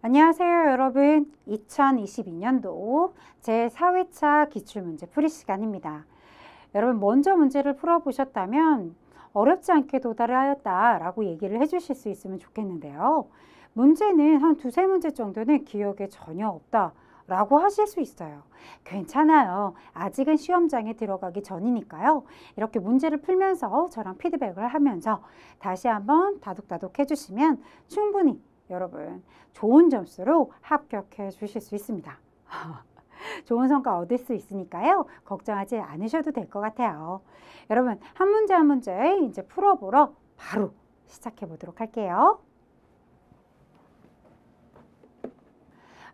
안녕하세요, 여러분. 2022년도 제4회차 기출문제 풀이 시간입니다. 여러분, 먼저 문제를 풀어보셨다면 어렵지 않게 도달하였다라고 얘기를 해주실 수 있으면 좋겠는데요. 문제는 한 두세 문제 정도는 기억에 전혀 없다라고 하실 수 있어요. 괜찮아요. 아직은 시험장에 들어가기 전이니까요. 이렇게 문제를 풀면서 저랑 피드백을 하면서 다시 한번 다독다독 해주시면 충분히 여러분 좋은 점수로 합격해 주실 수 있습니다. 좋은 성과 얻을 수 있으니까요. 걱정하지 않으셔도 될 것 같아요. 여러분 한 문제 한 문제 이제 풀어보러 바로 시작해 보도록 할게요.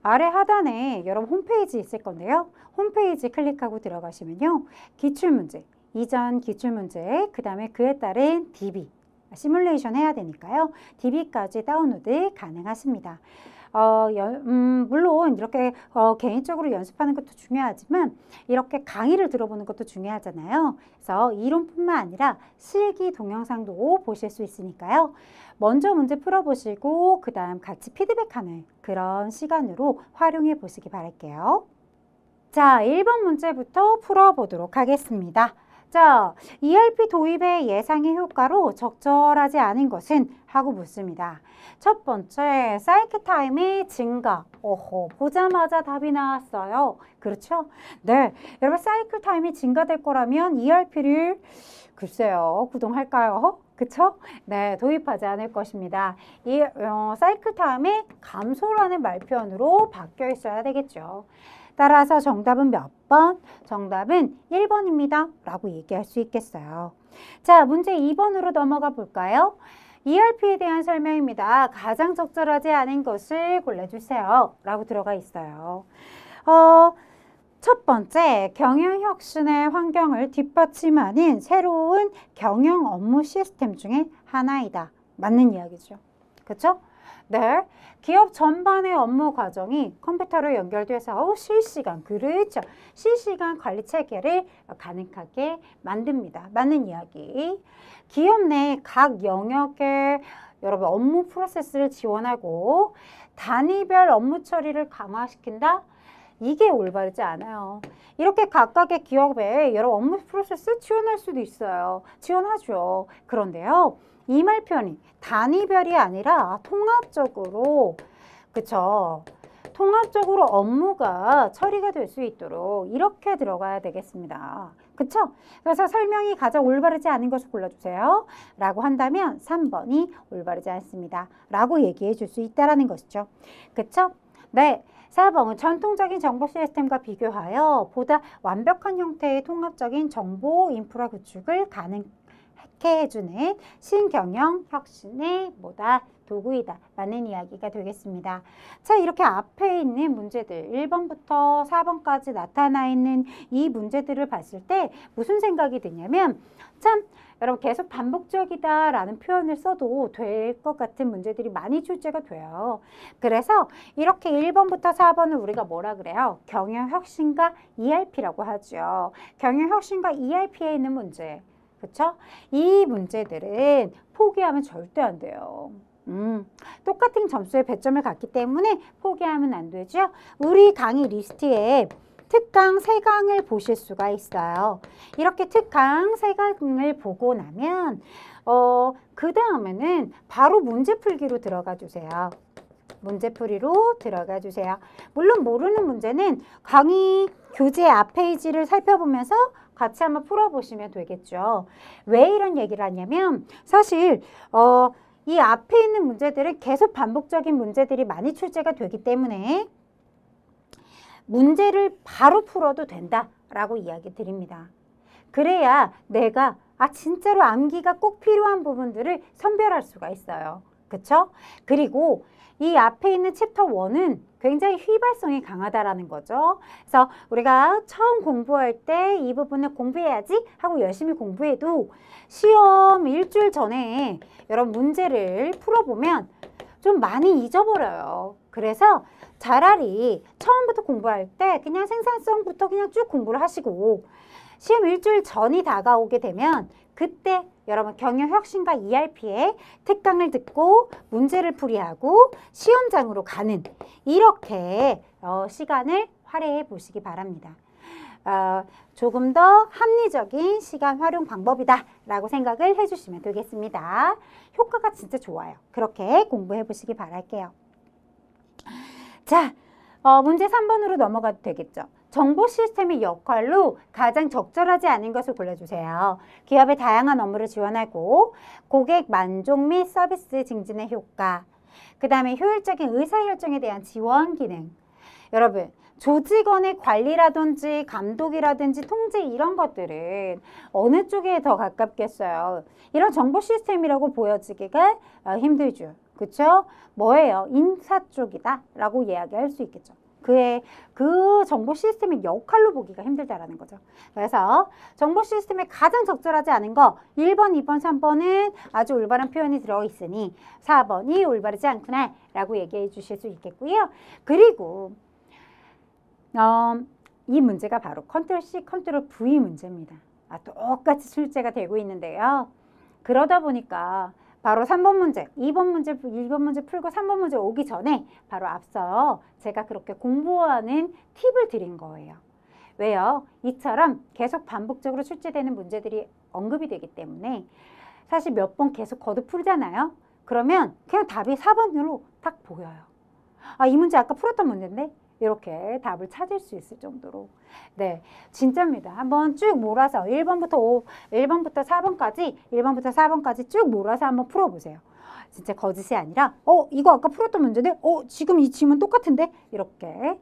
아래 하단에 여러분 홈페이지 있을 건데요. 홈페이지 클릭하고 들어가시면요. 기출문제, 이전 기출문제, 그 다음에 그에 따른 DB, 시뮬레이션 해야 되니까요. DB까지 다운로드 가능하십니다. 물론 이렇게 개인적으로 연습하는 것도 중요하지만 이렇게 강의를 들어보는 것도 중요하잖아요. 그래서 이론뿐만 아니라 실기 동영상도 보실 수 있으니까요. 먼저 문제 풀어보시고 그 다음 같이 피드백하는 그런 시간으로 활용해 보시기 바랄게요. 자, 1번 문제부터 풀어보도록 하겠습니다. 자, ERP 도입의 예상의 효과로 적절하지 않은 것은? 하고 묻습니다. 첫 번째, 사이클 타임의 증가. 보자마자 답이 나왔어요. 그렇죠? 네, 여러분 사이클 타임이 증가될 거라면 ERP를 글쎄요, 구동할까요? 그쵸? 네, 도입하지 않을 것입니다. 이 사이클 타임의 감소라는 말표현으로 바뀌어 있어야 되겠죠. 따라서 정답은 몇 번? 정답은 1번입니다. 라고 얘기할 수 있겠어요. 자, 문제 2번으로 넘어가 볼까요? ERP에 대한 설명입니다. 가장 적절하지 않은 것을 골라주세요. 라고 들어가 있어요. 첫 번째, 경영혁신의 환경을 뒷받침하는 새로운 경영 업무 시스템 중에 하나이다. 맞는 이야기죠. 그렇죠? 네, 기업 전반의 업무 과정이 컴퓨터로 연결돼서 실시간, 그렇죠. 실시간 관리 체계를 가능하게 만듭니다. 맞는 이야기. 기업 내 각 영역의 여러분 업무 프로세스를 지원하고 단위별 업무 처리를 강화시킨다. 이게 올바르지 않아요. 이렇게 각각의 기업에 여러 업무 프로세스 지원할 수도 있어요. 지원하죠. 그런데요. 이 말편이 단위별이 아니라 통합적으로, 그쵸? 통합적으로 업무가 처리가 될 수 있도록 이렇게 들어가야 되겠습니다. 그쵸? 그래서 설명이 가장 올바르지 않은 것을 골라주세요. 라고 한다면 3번이 올바르지 않습니다. 라고 얘기해 줄 수 있다는 것이죠. 그쵸? 네. 4번은 전통적인 정보 시스템과 비교하여 보다 완벽한 형태의 통합적인 정보 인프라 구축을 가능하게 해주는 신경영 혁신의 도구이다. 맞는 이야기가 되겠습니다. 자, 이렇게 앞에 있는 문제들 1번부터 4번까지 나타나 있는 이 문제들을 봤을 때 무슨 생각이 드냐면 참 여러분 계속 반복적이다 라는 표현을 써도 될 것 같은 문제들이 많이 출제가 돼요. 그래서 이렇게 1번부터 4번을 우리가 뭐라 그래요? 경영혁신과 ERP라고 하죠. 경영혁신과 ERP에 있는 문제. 그렇죠? 이 문제들은 포기하면 절대 안 돼요. 똑같은 점수의 배점을 갖기 때문에 포기하면 안 되죠. 우리 강의 리스트에 특강 3강을 보실 수가 있어요. 이렇게 특강 3강을 보고 나면 그 다음에는 바로 문제풀기로 들어가 주세요. 문제풀이로 들어가 주세요. 물론 모르는 문제는 강의 교재 앞 페이지를 살펴보면서 같이 한번 풀어보시면 되겠죠. 왜 이런 얘기를 하냐면 사실 이 앞에 있는 문제들은 계속 반복적인 문제들이 많이 출제가 되기 때문에 문제를 바로 풀어도 된다라고 이야기 드립니다. 그래야 내가 진짜로 암기가 꼭 필요한 부분들을 선별할 수가 있어요. 그쵸? 그리고 이 앞에 있는 챕터 1은 굉장히 휘발성이 강하다라는 거죠. 그래서 우리가 처음 공부할 때 이 부분을 공부해야지 하고 열심히 공부해도 시험 일주일 전에 여러분 문제를 풀어보면 좀 많이 잊어버려요. 그래서 차라리 처음부터 공부할 때 그냥 생산성부터 그냥 쭉 공부를 하시고 시험 일주일 전이 다가오게 되면 그때 여러분 경영혁신과 ERP의 특강을 듣고 문제를 풀이하고 시험장으로 가는 이렇게 시간을 활용해 보시기 바랍니다. 조금 더 합리적인 시간 활용 방법이다 라고 생각을 해주시면 되겠습니다. 효과가 진짜 좋아요. 그렇게 공부해 보시기 바랄게요. 자, 문제 3번으로 넘어가도 되겠죠. 정보 시스템의 역할로 가장 적절하지 않은 것을 골라주세요. 기업의 다양한 업무를 지원하고 고객 만족 및 서비스 증진의 효과, 그 다음에 효율적인 의사결정에 대한 지원 기능. 여러분, 조직원의 관리라든지 감독이라든지 통제 이런 것들은 어느 쪽에 더 가깝겠어요? 이런 정보 시스템이라고 보여지기가 힘들죠. 그쵸? 뭐예요? 인사 쪽이다 라고 이야기할 수 있겠죠. 그 정보 시스템의 역할로 보기가 힘들다라는 거죠. 그래서 정보 시스템에 가장 적절하지 않은 거 1번, 2번, 3번은 아주 올바른 표현이 들어있으니 4번이 올바르지 않구나 라고 얘기해 주실 수 있겠고요. 그리고 이 문제가 바로 컨트롤 C, 컨트롤 V 문제입니다. 똑같이 출제가 되고 있는데요. 그러다 보니까 바로 3번 문제, 2번 문제, 1번 문제 풀고 3번 문제 오기 전에 바로 앞서 제가 그렇게 공부하는 팁을 드린 거예요. 왜요? 이처럼 계속 반복적으로 출제되는 문제들이 언급이 되기 때문에 사실 몇 번 계속 거듭 풀잖아요. 그러면 그냥 답이 4번으로 딱 보여요. 이 문제 아까 풀었던 문제인데? 이렇게 답을 찾을 수 있을 정도로. 네, 진짜입니다. 한번 쭉 몰아서 1번부터 4번까지 쭉 몰아서 한번 풀어보세요. 진짜 거짓이 아니라 이거 아까 풀었던 문제인데 지금 이 질문 똑같은데? 이렇게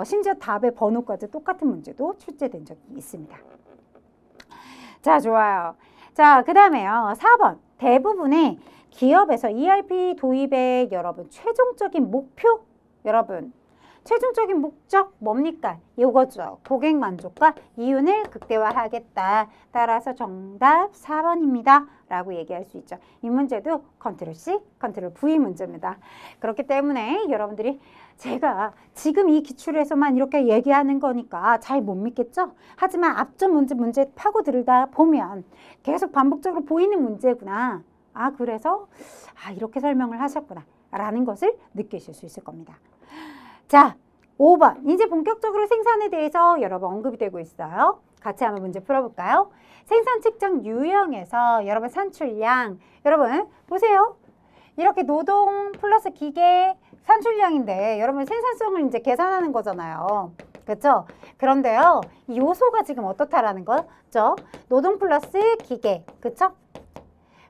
심지어 답의 번호까지 똑같은 문제도 출제된 적이 있습니다. 자, 좋아요. 자, 그 다음에요. 4번. 대부분의 기업에서 ERP 도입의 여러분 최종적인 목표? 여러분 최종적인 목적 뭡니까? 이거죠. 고객 만족과 이윤을 극대화하겠다. 따라서 정답 4번입니다. 라고 얘기할 수 있죠. 이 문제도 컨트롤 C, 컨트롤 V 문제입니다. 그렇기 때문에 여러분들이 제가 지금 이 기출에서만 이렇게 얘기하는 거니까 잘 못 믿겠죠? 하지만 앞전 문제 파고들다 보면 계속 반복적으로 보이는 문제구나. 그래서 이렇게 설명을 하셨구나. 라는 것을 느끼실 수 있을 겁니다. 자, 5번. 이제 본격적으로 생산에 대해서 여러분 언급이 되고 있어요. 같이 한번 문제 풀어볼까요? 생산 측정 유형에서 여러분 산출량. 여러분 보세요. 이렇게 노동 플러스 기계 산출량인데 여러분 생산성을 이제 계산하는 거잖아요. 그렇죠? 그런데요. 이 요소가 지금 어떻다라는 거죠? 노동 플러스 기계. 그렇죠?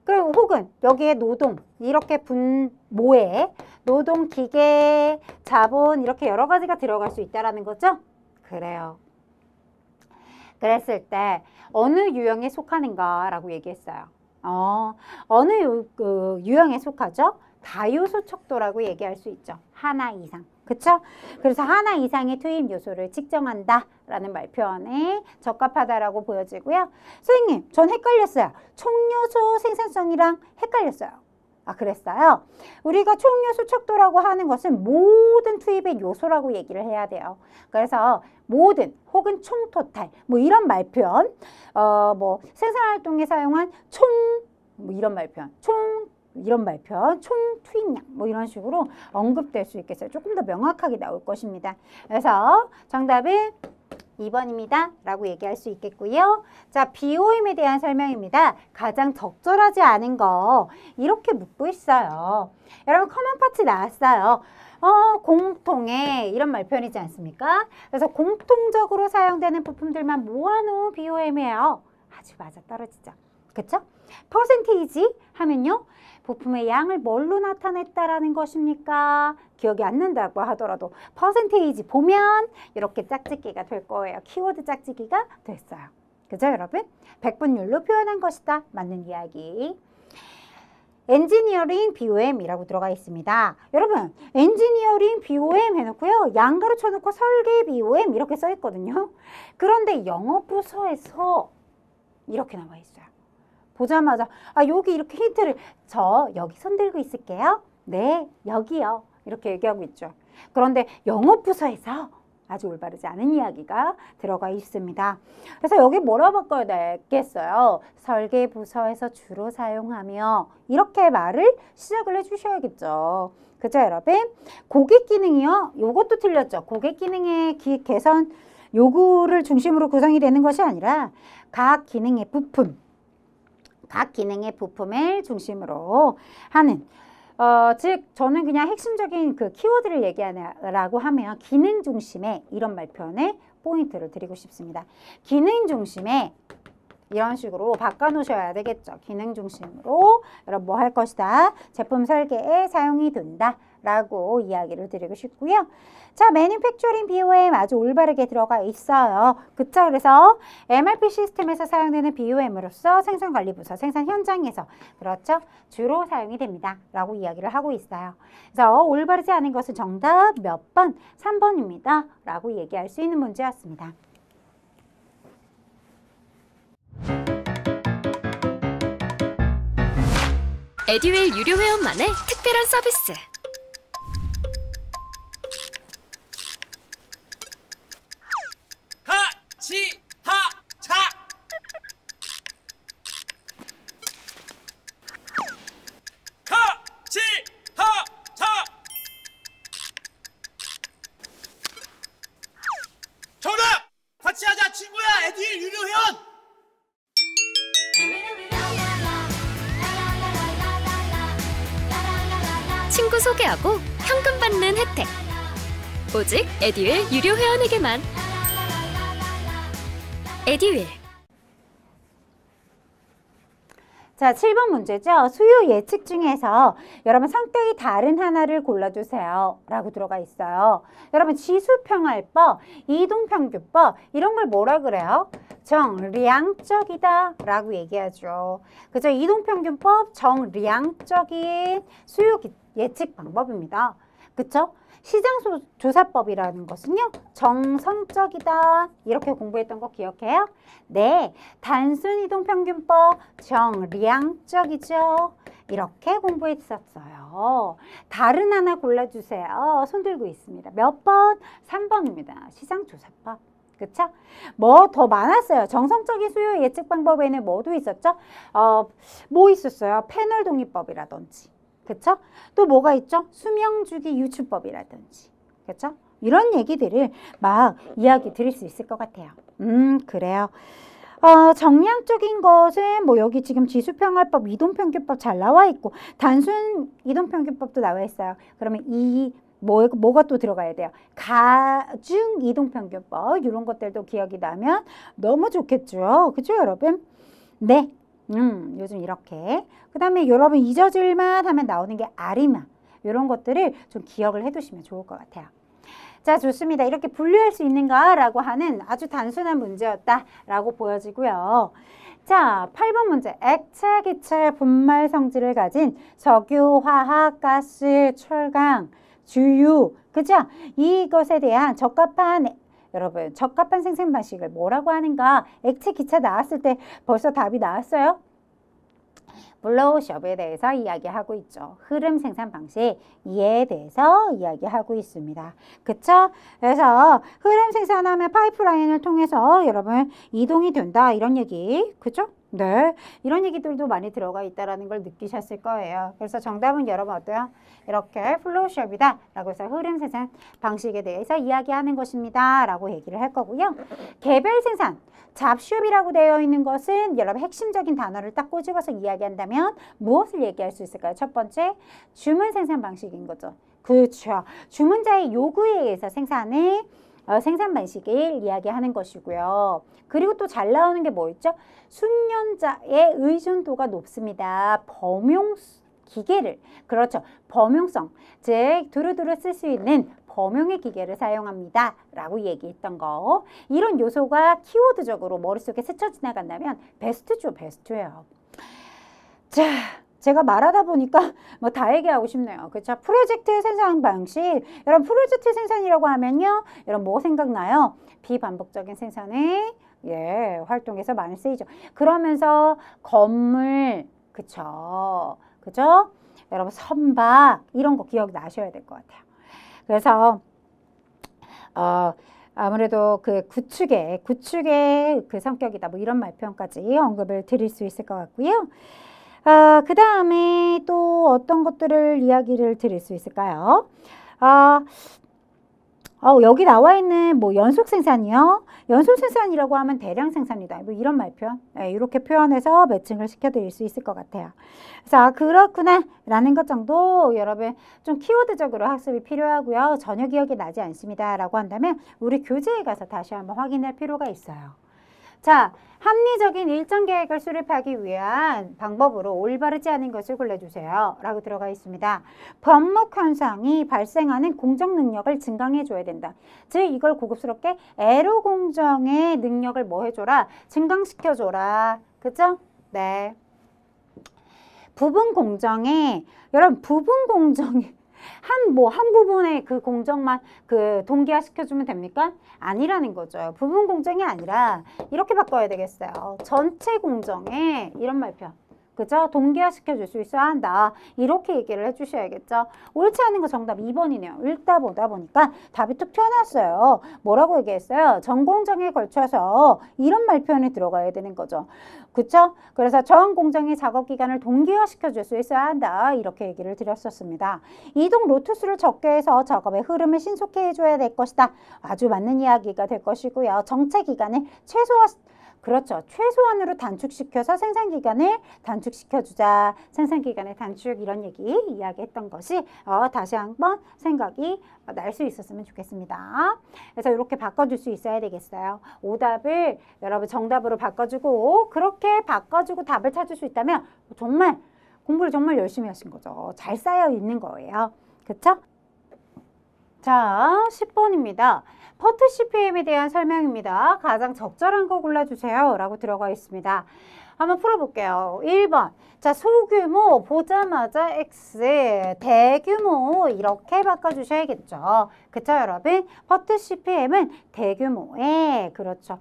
그리고 혹은 여기에 노동 이렇게 분모에 노동, 기계, 자본 이렇게 여러 가지가 들어갈 수 있다는 거죠? 그래요. 그랬을 때 어느 유형에 속하는가라고 얘기했어요. 어느 유형에 속하죠? 다요소 척도라고 얘기할 수 있죠. 하나 이상. 그쵸? 그래서 하나 이상의 투입 요소를 측정한다 라는 말표현에 적합하다라고 보여지고요. 선생님, 전 헷갈렸어요. 총요소 생산성이랑 헷갈렸어요. 그랬어요? 우리가 총요소 척도라고 하는 것은 모든 투입의 요소라고 얘기를 해야 돼요. 그래서 모든 혹은 총토탈 뭐 이런 말표현 뭐 생산활동에 사용한 총 뭐 이런 말표현 이런 말표현, 총 투입량 뭐 이런 식으로 언급될 수 있겠어요. 조금 더 명확하게 나올 것입니다. 그래서 정답은 2번입니다. 라고 얘기할 수 있겠고요. 자, BOM에 대한 설명입니다. 가장 적절하지 않은 거 이렇게 묻고 있어요. 여러분 커먼 파츠 나왔어요. 공통의 이런 말표현이지 않습니까? 그래서 공통적으로 사용되는 부품들만 모아놓은 BOM이에요. 아주 맞아떨어지죠. 그쵸? 퍼센테이지 하면요. 부품의 양을 뭘로 나타냈다라는 것입니까? 기억이 안 난다고 하더라도 퍼센테이지 보면 이렇게 짝짓기가 될 거예요. 키워드 짝짓기가 됐어요. 그죠 여러분? 백분율로 표현한 것이다. 맞는 이야기. 엔지니어링 BOM이라고 들어가 있습니다. 여러분 엔지니어링 BOM 해놓고요. 양가로 쳐놓고 설계 BOM 이렇게 써 있거든요. 그런데 영어 부서에서 이렇게 나와 있어요. 보자마자 여기 이렇게 힌트를 저 여기 손 들고 있을게요. 네 여기요. 이렇게 얘기하고 있죠. 그런데 영업부서에서 아주 올바르지 않은 이야기가 들어가 있습니다. 그래서 여기 뭐라고 바꿔야 되겠어요? 설계 부서에서 주로 사용하며 이렇게 말을 시작을 해주셔야겠죠. 그죠, 여러분? 고객 기능이요. 요것도 틀렸죠. 고객 기능의 개선 요구를 중심으로 구성이 되는 것이 아니라 각 기능의 부품을 중심으로 하는 즉 저는 그냥 핵심적인 그 키워드를 얘기하라고 하면 기능 중심의 이런 말 표현에 포인트를 드리고 싶습니다. 기능 중심의 이런 식으로 바꿔놓으셔야 되겠죠. 기능 중심으로 여러분 뭐 할 것이다. 제품 설계에 사용이 된다. 라고 이야기를 드리고 싶고요. 자, Manufacturing BOM 아주 올바르게 들어가 있어요. 그쵸? 그래서 MRP 시스템에서 사용되는 BOM으로서 생산관리부서, 생산 현장에서 그렇죠? 주로 사용이 됩니다. 라고 이야기를 하고 있어요. 그래서 올바르지 않은 것은 정답 몇 번? 3번입니다. 라고 얘기할 수 있는 문제였습니다. 에듀윌 유료 회원만의 특별한 서비스. 하치하차 하치하차 정답! 같이 하자 친구야 에듀윌 유료 회원! 친구 소개하고 현금 받는 혜택. 오직 에듀윌 유료 회원에게만. 에듀윌. 자, 7번 문제죠. 수요 예측 중에서 여러분 성격이 다른 하나를 골라주세요. 라고 들어가 있어요. 여러분 지수평활법, 이동평균법 이런 걸 뭐라 그래요? 정량적이다 라고 얘기하죠. 그죠? 이동평균법 정량적인 수요 예측 방법입니다. 그쵸? 시장조사법이라는 것은요. 정성적이다. 이렇게 공부했던 거 기억해요? 네. 단순이동평균법 정량적이죠. 이렇게 공부했었어요. 다른 하나 골라주세요. 손 들고 있습니다. 몇 번? 3번입니다. 시장조사법. 그쵸? 뭐 더 많았어요. 정성적인 수요 예측 방법에는 뭐도 있었죠? 뭐 있었어요? 패널 동의법이라든지. 그쵸? 또 뭐가 있죠? 수명주기 유추법이라든지. 그쵸? 이런 얘기들을 막 이야기 드릴 수 있을 것 같아요. 그래요. 정량적인 것은 뭐 여기 지금 지수평활법, 이동평균법 잘 나와 있고 단순 이동평균법도 나와 있어요. 그러면 뭐가 또 들어가야 돼요? 가중 이동평균법 이런 것들도 기억이 나면 너무 좋겠죠. 그죠, 여러분? 네. 요즘 이렇게. 그 다음에 여러분 잊어질만 하면 나오는 게 아리마. 이런 것들을 좀 기억을 해두시면 좋을 것 같아요. 자, 좋습니다. 이렇게 분류할 수 있는가라고 하는 아주 단순한 문제였다라고 보여지고요. 자, 8번 문제. 액체, 기체, 분말 성질을 가진 석유, 화학, 가스, 철강, 주유. 그죠? 이것에 대한 여러분 적합한 생산 방식을 뭐라고 하는가? 액체, 기체 나왔을 때 벌써 답이 나왔어요? 블로우숍에 대해서 이야기하고 있죠. 흐름 생산 방식 이에 대해서 이야기하고 있습니다. 그쵸? 그래서 흐름 생산하면 파이프라인을 통해서 여러분 이동이 된다 이런 얘기 그죠? 네, 이런 얘기들도 많이 들어가 있다는 걸 느끼셨을 거예요. 그래서 정답은 여러분 어때요? 이렇게 플로우숍이다 라고 해서 흐름 생산 방식에 대해서 이야기하는 것입니다 라고 얘기를 할 거고요. 개별 생산, 잡숍이라고 되어 있는 것은 여러분 핵심적인 단어를 딱 꼬집어서 이야기한다면 무엇을 얘기할 수 있을까요? 첫 번째, 주문 생산 방식인 거죠. 그렇죠. 주문자의 요구에 의해서 생산 방식을 이야기하는 것이고요. 그리고 또 잘 나오는 게 뭐 있죠? 숙련자의 의존도가 높습니다. 기계를, 그렇죠. 범용성, 즉 두루두루 쓸 수 있는 범용의 기계를 사용합니다. 라고 얘기했던 거. 이런 요소가 키워드적으로 머릿속에 스쳐 지나간다면 베스트죠. 베스트예요. 자, 제가 말하다 보니까 뭐 다 얘기하고 싶네요. 그렇죠? 프로젝트 생산 방식. 여러분 프로젝트 생산이라고 하면요. 여러분 뭐 생각나요? 비반복적인 생산의 활동에서 많이 쓰이죠. 그러면서 건물, 그쵸? 그죠? 여러분 선박 이런 거 기억나셔야 될 것 같아요. 그래서 아무래도 그 구축의 그 성격이다. 뭐 이런 말표현까지 언급을 드릴 수 있을 것 같고요. 그 다음에 또 어떤 것들을 이야기를 드릴 수 있을까요? 여기 나와 있는 뭐 연속 생산이요. 연속 생산이라고 하면 대량 생산이다. 뭐 이런 말표현. 이렇게 표현해서 매칭을 시켜드릴 수 있을 것 같아요. 자, 그렇구나 라는 것 정도 여러분 좀 키워드적으로 학습이 필요하고요. 전혀 기억이 나지 않습니다 라고 한다면 우리 교재에 가서 다시 한번 확인할 필요가 있어요. 자, 합리적인 일정 계획을 수립하기 위한 방법으로 올바르지 않은 것을 골라주세요 라고 들어가 있습니다. 반복 현상이 발생하는 공정 능력을 증강해 줘야 된다. 즉 이걸 고급스럽게 애로 공정의 능력을 뭐 해줘라? 증강시켜 줘라. 그죠? 네. 부분 공정에 여러분 부분 공정에 한 부분의 그 공정만 그 동기화 시켜주면 됩니까? 아니라는 거죠. 부분 공정이 아니라 이렇게 바꿔야 되겠어요. 전체 공정에 이런 말표. 그죠? 동기화 시켜줄 수 있어야 한다. 이렇게 얘기를 해주셔야겠죠. 옳지 않은 거 정답 2번이네요. 읽다 보다 보니까 답이 툭 튀어나왔어요. 뭐라고 얘기했어요? 전공정에 걸쳐서 이런 말표현이 들어가야 되는 거죠. 그쵸? 그래서 전 공정의 작업 기간을 동기화 시켜줄 수 있어야 한다. 이렇게 얘기를 드렸었습니다. 이동 로트수를 적게 해서 작업의 흐름을 신속히 해줘야 될 것이다. 아주 맞는 이야기가 될 것이고요. 정체 기간을 그렇죠. 최소한으로 단축시켜서 생산기간을 단축시켜주자. 생산기간의 단축 이런 이야기했던 것이 다시 한번 생각이 날 수 있었으면 좋겠습니다. 그래서 이렇게 바꿔줄 수 있어야 되겠어요. 오답을 여러분 정답으로 바꿔주고 그렇게 바꿔주고 답을 찾을 수 있다면 정말 공부를 정말 열심히 하신 거죠. 잘 쌓여 있는 거예요. 그쵸? 자, 10번입니다. 퍼트 CPM에 대한 설명입니다. 가장 적절한 거 골라주세요 라고 들어가 있습니다. 한번 풀어볼게요. 1번. 자, 소규모 보자마자 X, 대규모 이렇게 바꿔주셔야겠죠. 그쵸, 여러분? 퍼트 CPM은 대규모에 그렇죠.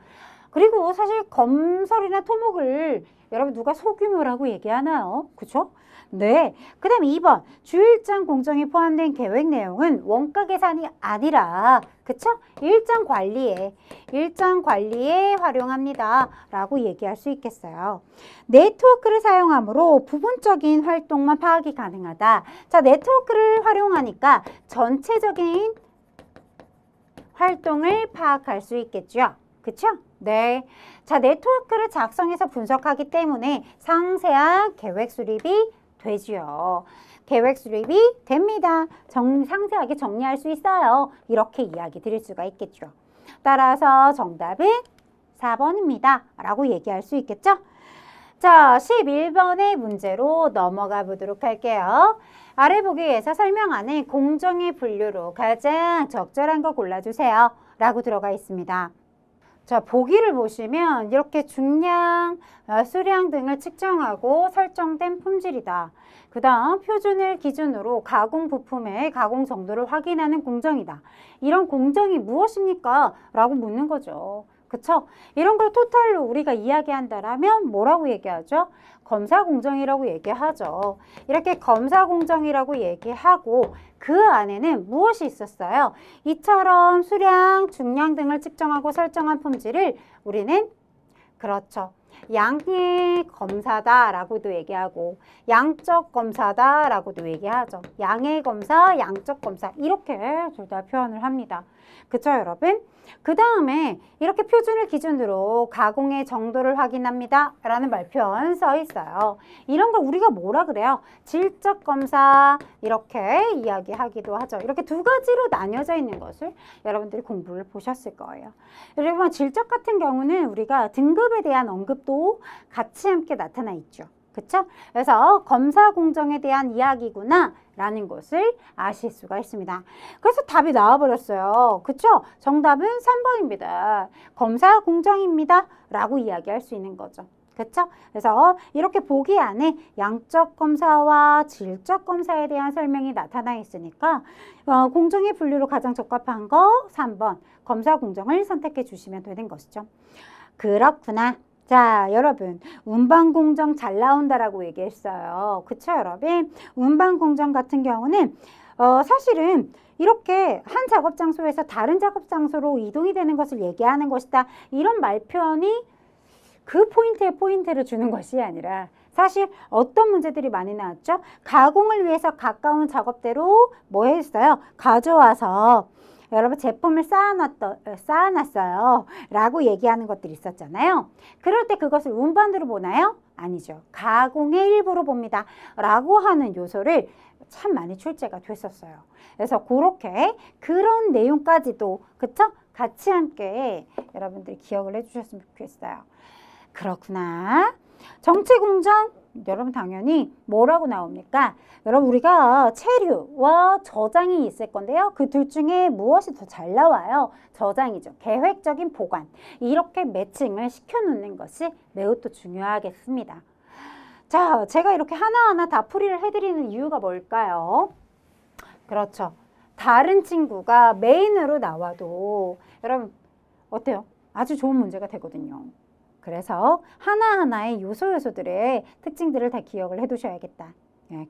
그리고 사실 검설이나 토목을 여러분 누가 소규모라고 얘기하나요? 그쵸? 네. 그 다음 2번. 주일장 공정이 포함된 계획 내용은 원가 계산이 아니라 그쵸? 일정 관리에 활용합니다. 라고 얘기할 수 있겠어요. 네트워크를 사용함으로 부분적인 활동만 파악이 가능하다. 자, 네트워크를 활용하니까 전체적인 활동을 파악할 수 있겠죠. 그쵸? 네. 자, 네트워크를 작성해서 분석하기 때문에 상세한 계획 수립이 되지요. 계획 수립이 됩니다. 상세하게 정리할 수 있어요. 이렇게 이야기 드릴 수가 있겠죠. 따라서 정답은 4번입니다. 라고 얘기할 수 있겠죠? 자, 11번의 문제로 넘어가 보도록 할게요. 아래 보기에서 설명하는 공정의 분류로 가장 적절한 거 골라주세요. 라고 들어가 있습니다. 자, 보기를 보시면 이렇게 중량, 수량 등을 측정하고 설정된 품질이다. 그 다음 표준을 기준으로 가공 부품의 가공 정도를 확인하는 공정이다. 이런 공정이 무엇입니까? 라고 묻는 거죠. 그쵸? 이런 걸 토탈로 우리가 이야기한다라면 뭐라고 얘기하죠? 검사 공정이라고 얘기하죠. 이렇게 검사 공정이라고 얘기하고 그 안에는 무엇이 있었어요? 이처럼 수량, 중량 등을 측정하고 설정한 품질을 우리는 그렇죠. 양의 검사다라고도 얘기하고 양적 검사다라고도 얘기하죠. 양의 검사, 양적 검사 이렇게 둘 다 표현을 합니다. 그쵸, 여러분? 그 다음에 이렇게 표준을 기준으로 가공의 정도를 확인합니다 라는 말표현 써 있어요. 이런 걸 우리가 뭐라 그래요? 질적 검사 이렇게 이야기하기도 하죠. 이렇게 두 가지로 나뉘어져 있는 것을 여러분들이 공부를 보셨을 거예요. 여러분 질적 같은 경우는 우리가 등급에 대한 언급도 같이 함께 나타나 있죠. 그쵸? 그래서 검사 공정에 대한 이야기구나 라는 것을 아실 수가 있습니다. 그래서 답이 나와버렸어요. 그쵸? 정답은 3번입니다. 검사 공정입니다. 라고 이야기할 수 있는 거죠. 그쵸? 그래서 이렇게 보기 안에 양적 검사와 질적 검사에 대한 설명이 나타나 있으니까 공정의 분류로 가장 적합한 거 3번 검사 공정을 선택해 주시면 되는 것이죠. 그렇구나. 자, 여러분 운반공정 잘 나온다라고 얘기했어요. 그쵸, 여러분? 운반공정 같은 경우는 사실은 이렇게 한 작업 장소에서 다른 작업 장소로 이동이 되는 것을 얘기하는 것이다. 이런 말표현이 그 포인트에 포인트를 주는 것이 아니라 사실 어떤 문제들이 많이 나왔죠? 가공을 위해서 가까운 작업대로 뭐 했어요? 가져와서 여러분 제품을 쌓아놨어요 라고 얘기하는 것들이 있었잖아요. 그럴 때 그것을 운반으로 보나요? 아니죠. 가공의 일부로 봅니다 라고 하는 요소를 참 많이 출제가 됐었어요. 그래서 그렇게 그런 내용까지도 그쵸? 같이 함께 여러분들이 기억을 해주셨으면 좋겠어요. 그렇구나. 정체공정 여러분 당연히 뭐라고 나옵니까? 여러분 우리가 체류와 저장이 있을 건데요. 그 둘 중에 무엇이 더 잘 나와요? 저장이죠. 계획적인 보관. 이렇게 매칭을 시켜놓는 것이 매우 또 중요하겠습니다. 자, 제가 이렇게 하나하나 다 풀이를 해드리는 이유가 뭘까요? 그렇죠. 다른 친구가 메인으로 나와도 여러분 어때요? 아주 좋은 문제가 되거든요. 그래서 하나하나의 요소들의 특징들을 다 기억을 해두셔야겠다.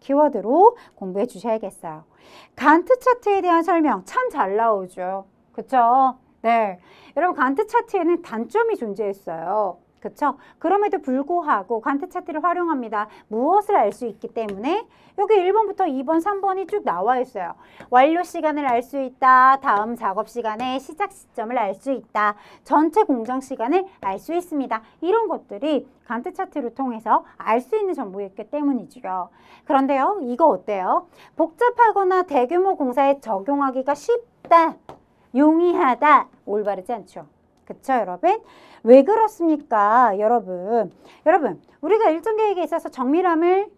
키워드로 공부해 주셔야겠어요. 간트 차트에 대한 설명 참 잘 나오죠. 그쵸? 네. 여러분 간트 차트에는 단점이 존재했어요. 그쵸? 그럼에도 불구하고 간트 차트를 활용합니다. 무엇을 알 수 있기 때문에 여기 1번부터 2번, 3번이 쭉 나와 있어요. 완료 시간을 알 수 있다. 다음 작업 시간의 시작 시점을 알 수 있다. 전체 공정 시간을 알 수 있습니다. 이런 것들이 간트 차트를 통해서 알 수 있는 정보였기 때문이죠. 그런데요, 이거 어때요? 복잡하거나 대규모 공사에 적용하기가 쉽다. 용이하다. 올바르지 않죠. 그쵸, 여러분? 왜 그렇습니까? 여러분, 우리가 일정 계획에 있어서 정밀성을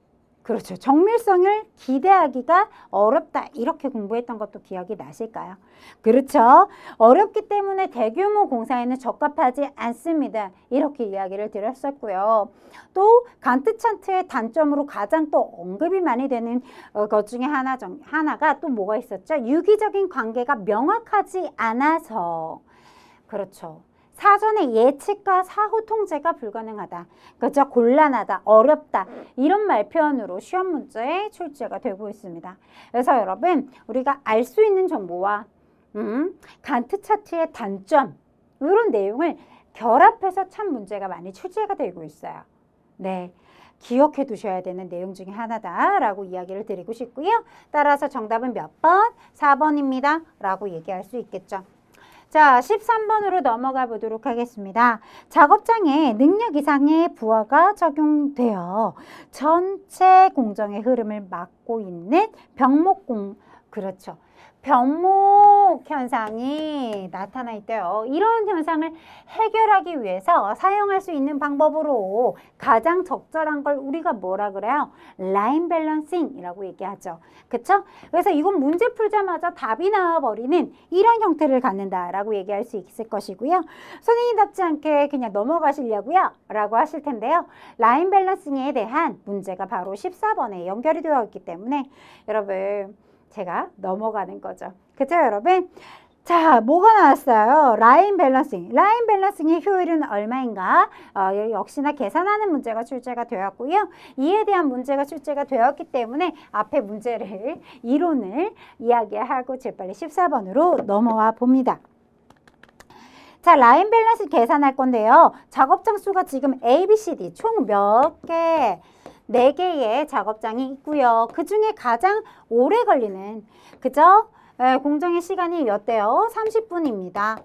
기대하기가 어렵다. 이렇게 공부했던 것도 기억이 나실까요? 그렇죠. 어렵기 때문에 대규모 공사에는 적합하지 않습니다. 이렇게 이야기를 드렸었고요. 또 간트 차트의 단점으로 가장 또 언급이 많이 되는 것 중에 하나가 또 뭐가 있었죠? 유기적인 관계가 명확하지 않아서. 그렇죠. 사전의 예측과 사후 통제가 불가능하다. 그죠? 곤란하다, 어렵다. 이런 말표현으로 시험 문제에 출제가 되고 있습니다. 그래서 여러분, 우리가 알 수 있는 정보와 간트 차트의 단점, 이런 내용을 결합해서 참 문제가 많이 출제가 되고 있어요. 네. 기억해 두셔야 되는 내용 중에 하나다라고 이야기를 드리고 싶고요. 따라서 정답은 몇 번? 4번입니다. 라고 얘기할 수 있겠죠. 자, 13번으로 넘어가 보도록 하겠습니다. 작업장에 능력 이상의 부하가 적용되어 전체 공정의 흐름을 막고 있는 그렇죠. 병목 현상이 나타나 있대요. 이런 현상을 해결하기 위해서 사용할 수 있는 방법으로 가장 적절한 걸 우리가 뭐라 그래요? 라인 밸런싱이라고 얘기하죠. 그쵸? 그래서 이건 문제 풀자마자 답이 나와버리는 이런 형태를 갖는다라고 얘기할 수 있을 것이고요. 선생님답지 않게 그냥 넘어가시려고요? 라고 하실 텐데요. 라인 밸런싱에 대한 문제가 바로 14번에 연결이 되어 있기 때문에 여러분 제가 넘어가는 거죠. 그쵸, 여러분? 자, 뭐가 나왔어요? 라인 밸런싱. 라인 밸런싱의 효율은 얼마인가? 역시나 계산하는 문제가 출제가 되었고요. 이에 대한 문제가 출제가 되었기 때문에 앞에 문제를, 이론을 이야기하고 재빨리 14번으로 넘어와 봅니다. 자, 라인 밸런싱 계산할 건데요. 작업장 수가 지금 A, B, C, D 총 몇 개? 4개의 작업장이 있고요. 그 중에 가장 오래 걸리는, 그죠? 공정의 시간이 몇 대요? 30분입니다.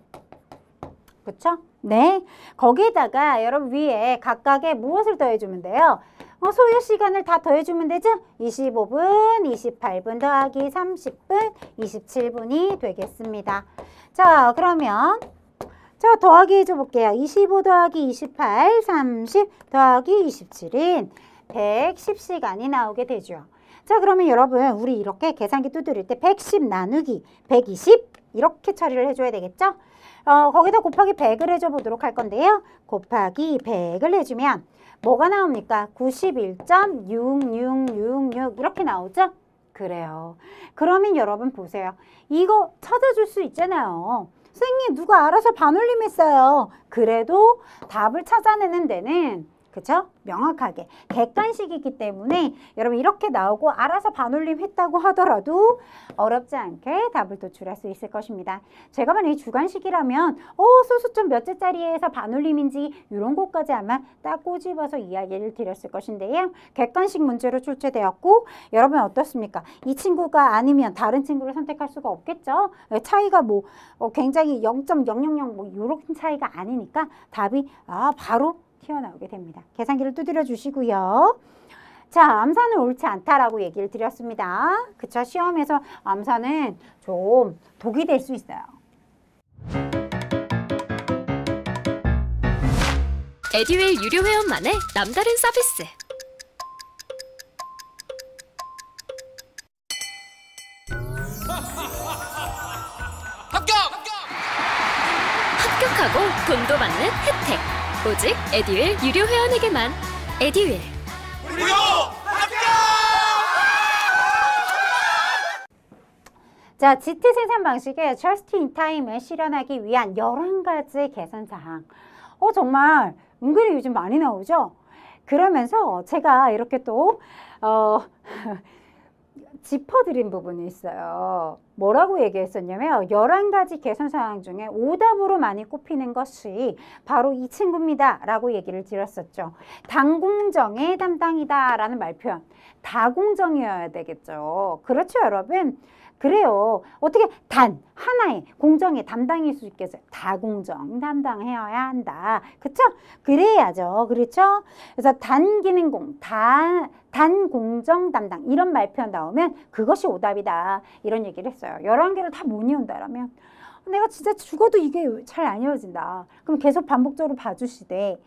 그쵸? 네. 거기에다가 여러분 위에 각각의 무엇을 더해주면 돼요? 소요 시간을 다 더해주면 되죠? 25분, 28분 더하기 30분, 27분이 되겠습니다. 자, 그러면 자, 더하기 해줘볼게요. 25 더하기 28, 30 더하기 27인 110시간이 나오게 되죠. 자, 그러면 여러분 우리 이렇게 계산기 두드릴 때 110 나누기 120 이렇게 처리를 해줘야 되겠죠? 거기다 곱하기 100을 해줘 보도록 할 건데요. 곱하기 100을 해주면 뭐가 나옵니까? 91.6666 이렇게 나오죠? 그래요. 그러면 여러분 보세요. 이거 찾아줄 수 있잖아요. 선생님 누가 알아서 반올림했어요. 그래도 답을 찾아내는 데는 그죠? 명확하게. 객관식이기 때문에 여러분 이렇게 나오고 알아서 반올림 했다고 하더라도 어렵지 않게 답을 도출할 수 있을 것입니다. 제가 만약에 주관식이라면 소수점 몇째짜리에서 반올림인지 이런 것까지 아마 딱 꼬집어서 이야기를 드렸을 것인데요. 객관식 문제로 출제되었고 여러분 어떻습니까? 이 친구가 아니면 다른 친구를 선택할 수가 없겠죠? 차이가 뭐 굉장히 0.000 뭐 이런 차이가 아니니까 답이 바로 튀어나오게 됩니다. 계산기를 두드려 주시고요. 자, 암산은 옳지 않다라고 얘기를 드렸습니다. 그쵸? 시험에서 암산은 좀 독이 될 수 있어요. 에듀윌 유료 회원만의 남다른 서비스. 합격하고 돈도 받는 혜택. 오직 에듀윌 유료 회원에게만. 에듀윌. 무료 합격! 자, GT 생산 방식의 Just in Time을 실현하기 위한 11가지 개선 사항. 정말 은근히 요즘 많이 나오죠? 그러면서 제가 이렇게 또 짚어드린 부분이 있어요. 뭐라고 얘기했었냐면 11가지 개선 사항 중에 오답으로 많이 꼽히는 것이 바로 이 친구입니다 라고 얘기를 드렸었죠. 단공정의 담당이다 라는 말표현. 다공정이어야 되겠죠. 그렇죠 여러분? 그래요. 어떻게 하나의 공정의 담당일 수 있겠어요? 다공정 담당해야 한다. 그쵸? 그래야죠. 그렇죠? 그래서 단기능공, 단공정 담당 이런 말표 나오면 그것이 오답이다. 이런 얘기를 했어요. 11개를 다 못 이룬다라면 내가 진짜 죽어도 이게 잘 안 이어진다. 그럼 계속 반복적으로 봐주시되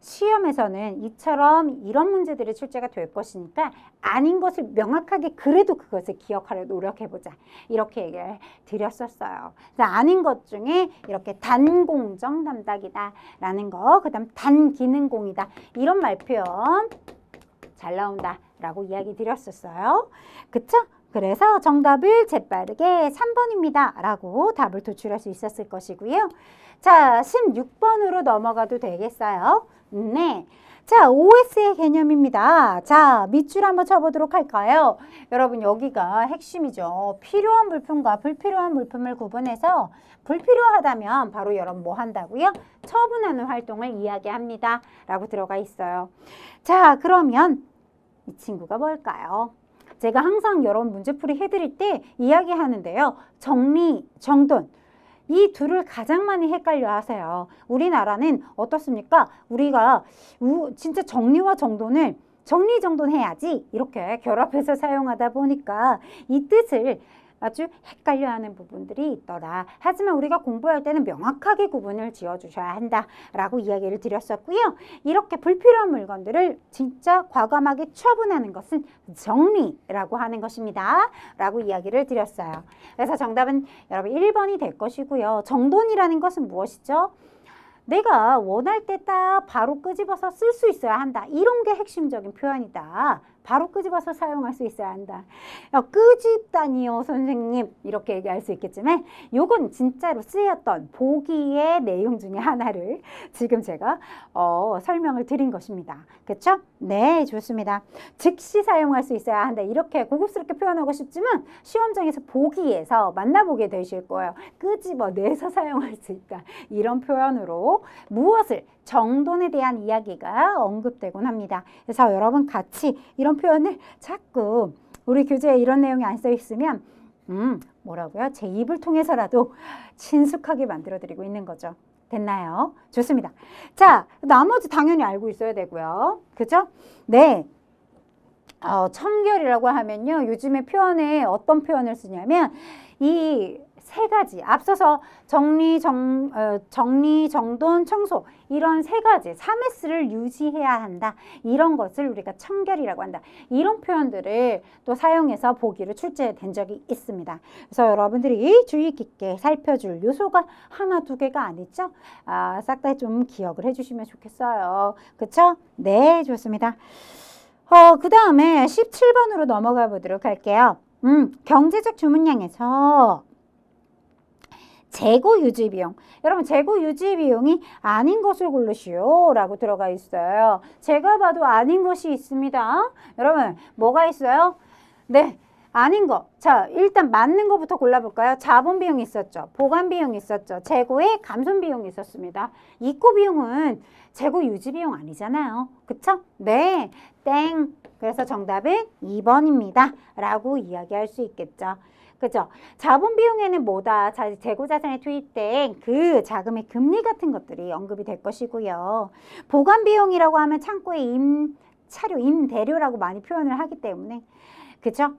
시험에서는 이처럼 이런 문제들이 출제가 될 것이니까 아닌 것을 명확하게 그래도 그것을 기억하려 노력해보자. 이렇게 얘기를 드렸었어요. 그래서 아닌 것 중에 이렇게 단공정 담당이다 라는 거, 그 다음 단기능공이다. 이런 말표현 잘 나온다 라고 이야기 드렸었어요. 그쵸? 그래서 정답을 재빠르게 3번입니다 라고 답을 도출할 수 있었을 것이고요. 자, 16번으로 넘어가도 되겠어요? 네. 자, OS의 개념입니다. 자, 밑줄 한번 쳐보도록 할까요? 여러분, 여기가 핵심이죠. 필요한 물품과 불필요한 물품을 구분해서 불필요하다면 바로 여러분 뭐 한다고요? 처분하는 활동을 이야기합니다. 라고 들어가 있어요. 자, 그러면 이 친구가 뭘까요? 제가 항상 여러분 문제풀이 해드릴 때 이야기하는데요. 정리, 정돈. 이 둘을 가장 많이 헷갈려 하세요. 우리나라는 어떻습니까? 우리가 진짜 정리와 정돈을 정리정돈해야지 이렇게 결합해서 사용하다 보니까 이 뜻을 아주 헷갈려하는 부분들이 있더라. 하지만 우리가 공부할 때는 명확하게 구분을 지어주셔야 한다라고 이야기를 드렸었고요. 이렇게 불필요한 물건들을 진짜 과감하게 처분하는 것은 정리라고 하는 것입니다. 라고 이야기를 드렸어요. 그래서 정답은 여러분 1번이 될 것이고요. 정돈이라는 것은 무엇이죠? 내가 원할 때 딱 바로 끄집어서 쓸 수 있어야 한다. 이런 게 핵심적인 표현이다. 바로 끄집어서 사용할 수 있어야 한다. 끄집다니요 선생님 이렇게 얘기할 수 있겠지만 요건 진짜로 쓰였던 보기의 내용 중에 하나를 지금 제가 설명을 드린 것입니다. 그렇죠? 네, 좋습니다. 즉시 사용할 수 있어야 한다. 이렇게 고급스럽게 표현하고 싶지만 시험장에서 보기에서 만나보게 되실 거예요. 끄집어내서 사용할 수 있다. 이런 표현으로 무엇을 정돈에 대한 이야기가 언급되곤 합니다. 그래서 여러분 같이 이런 표현을 자꾸 우리 교재에 이런 내용이 안 써 있으면 뭐라고요? 제 입을 통해서라도 친숙하게 만들어 드리고 있는 거죠. 됐나요? 좋습니다. 자, 나머지 당연히 알고 있어야 되고요. 그죠? 네. 청결이라고 하면요. 요즘에 표현에 어떤 표현을 쓰냐면 이 세 가지 앞서서 정리, 정돈, 청소 이런 세 가지 3S를 유지해야 한다. 이런 것을 우리가 청결이라고 한다. 이런 표현들을 또 사용해서 보기로 출제된 적이 있습니다. 그래서 여러분들이 주의 깊게 살펴줄 요소가 하나, 두 개가 아니죠. 싹 다 좀 기억을 해주시면 좋겠어요. 그쵸? 네, 좋습니다. 그 다음에 17번으로 넘어가 보도록 할게요. 경제적 주문량에서 재고 유지 비용. 여러분 재고 유지 비용이 아닌 것을 고르시오 라고 들어가 있어요. 제가 봐도 아닌 것이 있습니다. 여러분 뭐가 있어요? 네. 아닌 거. 자, 일단 맞는 거부터 골라볼까요? 자본 비용이 있었죠. 보관 비용이 있었죠. 재고의 감손 비용이 있었습니다. 입고 비용은 재고 유지 비용 아니잖아요. 그쵸? 네. 땡. 그래서 정답은 2번입니다. 라고 이야기할 수 있겠죠. 그죠? 자본 비용에는 뭐다? 재고 자산에 투입된 그 자금의 금리 같은 것들이 언급이 될 것이고요. 보관 비용이라고 하면 창고의 임차료, 임대료라고 많이 표현을 하기 때문에 그죠?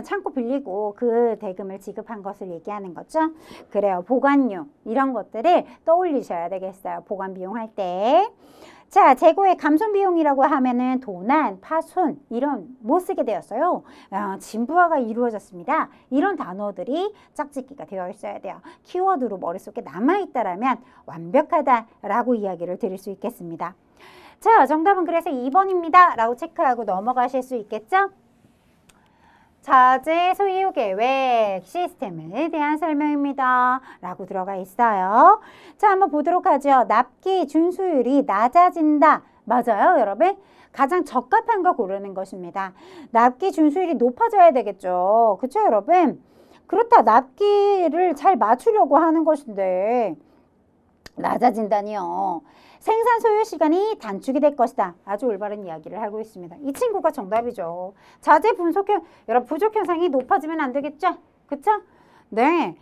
창고 빌리고 그 대금을 지급한 것을 얘기하는 거죠. 그래요. 보관용 이런 것들을 떠올리셔야 되겠어요. 보관 비용 할 때. 자, 재고의 감손 비용이라고 하면은 도난, 파손 이런 못 쓰게 되었어요. 진부화가 이루어졌습니다. 이런 단어들이 짝짓기가 되어 있어야 돼요. 키워드로 머릿속에 남아있다라면 완벽하다라고 이야기를 드릴 수 있겠습니다. 자, 정답은 그래서 2번입니다. 라고 체크하고 넘어가실 수 있겠죠? 자재 소유 계획 시스템에 대한 설명입니다. 라고 들어가 있어요. 자, 한번 보도록 하죠. 납기 준수율이 낮아진다. 맞아요, 여러분? 가장 적합한 거 고르는 것입니다. 납기 준수율이 높아져야 되겠죠. 그쵸, 여러분? 그렇다. 납기를 잘 맞추려고 하는 것인데 낮아진다니요. 생산 소요 시간이 단축이 될 것이다. 아주 올바른 이야기를 하고 있습니다. 이 친구가 정답이죠. 자재 분석형, 여러분 부족 현상이 높아지면 안 되겠죠? 그쵸? 네.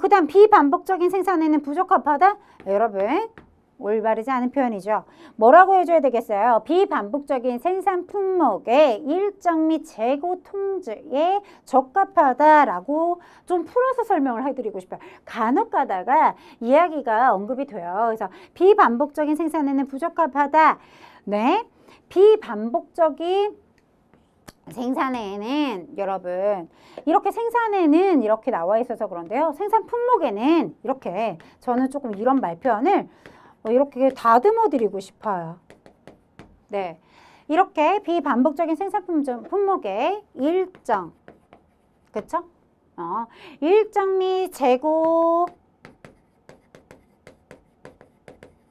그 다음 비반복적인 생산에는 부적합하다. 여러분 올바르지 않은 표현이죠. 뭐라고 해줘야 되겠어요? 비반복적인 생산 품목의 일정 및 재고 통제에 적합하다라고 좀 풀어서 설명을 해드리고 싶어요. 간혹 가다가 이야기가 언급이 돼요. 그래서 비반복적인 생산에는 부적합하다. 네, 비반복적인 생산에는 여러분 이렇게 생산에는 이렇게 나와 있어서 그런데요. 생산 품목에는 이렇게 저는 조금 이런 말표현을 이렇게 다듬어 드리고 싶어요. 네, 이렇게 비반복적인 생산 품목의 일정, 그쵸? 일정 및 재고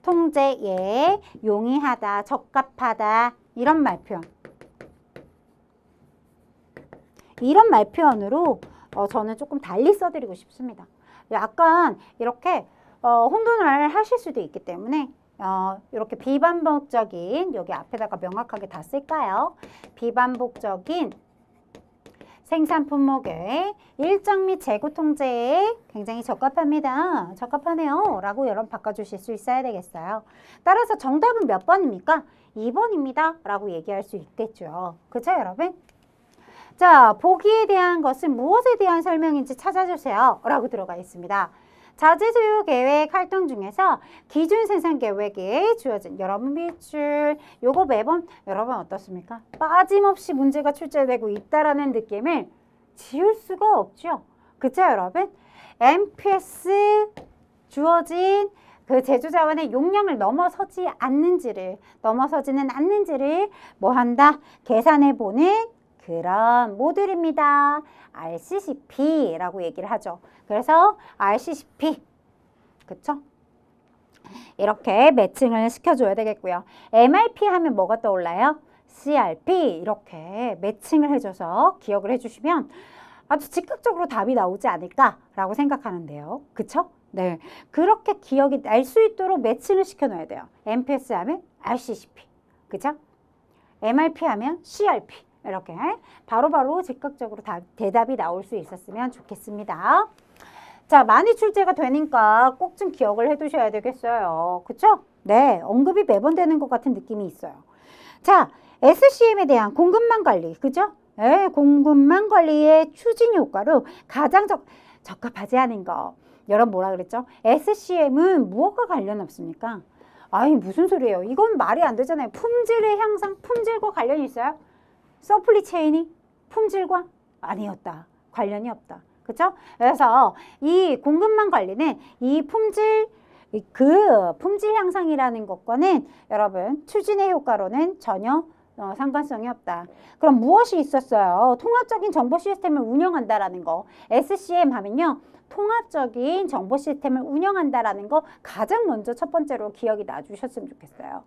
통제에 용이하다, 적합하다 이런 말표현. 이런 말표현으로 저는 조금 달리 써드리고 싶습니다. 약간 이렇게 혼돈을 하실 수도 있기 때문에 이렇게 비반복적인 여기 앞에다가 명확하게 다 쓸까요? 비반복적인 생산 품목의 일정 및 재고 통제에 굉장히 적합합니다. 적합하네요. 라고 여러분 바꿔주실 수 있어야 되겠어요. 따라서 정답은 몇 번입니까? 2번입니다. 라고 얘기할 수 있겠죠. 그쵸, 여러분? 자, 보기에 대한 것은 무엇에 대한 설명인지 찾아주세요. 라고 들어가 있습니다. 자재 소유 계획 활동 중에서 기준 생산 계획에 주어진 여러분 밀출 요거 매번 여러분 어떻습니까? 빠짐없이 문제가 출제되고 있다라는 느낌을 지울 수가 없죠. 그쵸, 여러분? MPS 주어진 그 제조자원의 용량을 넘어서지는 않는지를 뭐 한다? 계산해보는 그런 모듈입니다. RCCP라고 얘기를 하죠. 그래서 RCCP, 그쵸? 이렇게 매칭을 시켜줘야 되겠고요. MRP 하면 뭐가 떠올라요? CRP 이렇게 매칭을 해줘서 기억을 해주시면 아주 즉각적으로 답이 나오지 않을까라고 생각하는데요. 그쵸? 네, 그렇게 기억이 날 수 있도록 매칭을 시켜놔야 돼요. MPS 하면 RCCP, 그쵸? MRP 하면 CRP. 이렇게 바로바로 즉각적으로 대답이 나올 수 있었으면 좋겠습니다. 자, 많이 출제가 되니까 꼭 좀 기억을 해두셔야 되겠어요. 그쵸? 네, 언급이 매번 되는 것 같은 느낌이 있어요. 자, SCM에 대한 공급망 관리, 그죠? 네, 공급망 관리의 추진 효과로 가장 적합하지 않은 거. 여러분 뭐라 그랬죠? SCM은 무엇과 관련 없습니까? 아니, 무슨 소리예요? 이건 말이 안 되잖아요. 품질의 향상, 품질과 관련이 있어요? 서플리 체인이 품질과 아니었다. 관련이 없다. 그렇죠? 그래서 이 공급망 관리는 이 품질 향상이라는 것과는 여러분 추진의 효과로는 전혀 상관성이 없다. 그럼 무엇이 있었어요? 통합적인 정보 시스템을 운영한다라는 거. SCM 하면요. 통합적인 정보 시스템을 운영한다라는 거 가장 먼저 첫 번째로 기억이 나주셨으면 좋겠어요.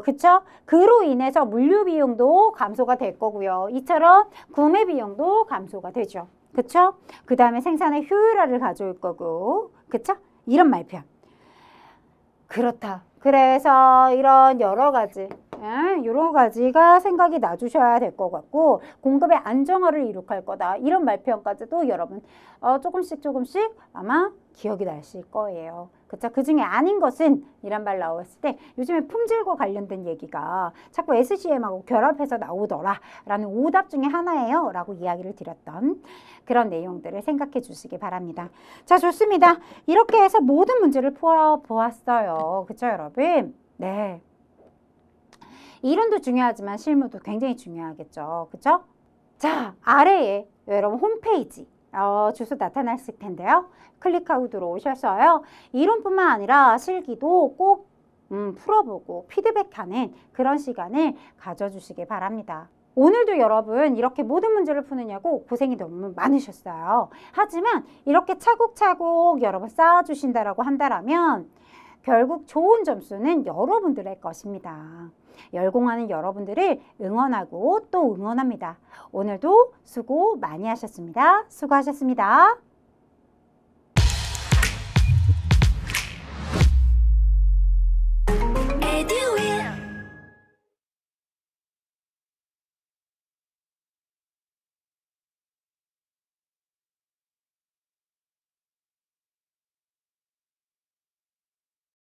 그쵸? 그로 인해서 물류 비용도 감소가 될 거고요. 이처럼 구매 비용도 감소가 되죠. 그쵸? 그 다음에 생산의 효율화를 가져올 거고, 그쵸? 이런 말편. 그렇다. 그래서 이런 여러 가지가 생각이 나주셔야 될 것 같고, 공급의 안정화를 이룩할 거다. 이런 말표현까지도 여러분 조금씩 아마 기억이 나실 거예요. 그쵸? 그 중에 아닌 것은 이란 말 나왔을 때 요즘에 품질과 관련된 얘기가 자꾸 SCM하고 결합해서 나오더라 라는 오답 중에 하나예요 라고 이야기를 드렸던 그런 내용들을 생각해 주시기 바랍니다. 자, 좋습니다. 이렇게 해서 모든 문제를 풀어보았어요. 그쵸, 여러분? 네. 이론도 중요하지만 실무도 굉장히 중요하겠죠. 그쵸? 자, 아래에 여러분 홈페이지 주소 나타났을 텐데요. 클릭하고 들어오셔서요. 이론뿐만 아니라 실기도 꼭 풀어보고 피드백하는 그런 시간을 가져주시기 바랍니다. 오늘도 여러분 이렇게 모든 문제를 푸느냐고 고생이 너무 많으셨어요. 하지만 이렇게 차곡차곡 여러분 쌓아주신다라고 한다면 결국 좋은 점수는 여러분들의 것입니다. 열공하는 여러분들을 응원하고 또 응원합니다. 오늘도 수고 많이 하셨습니다. 수고하셨습니다.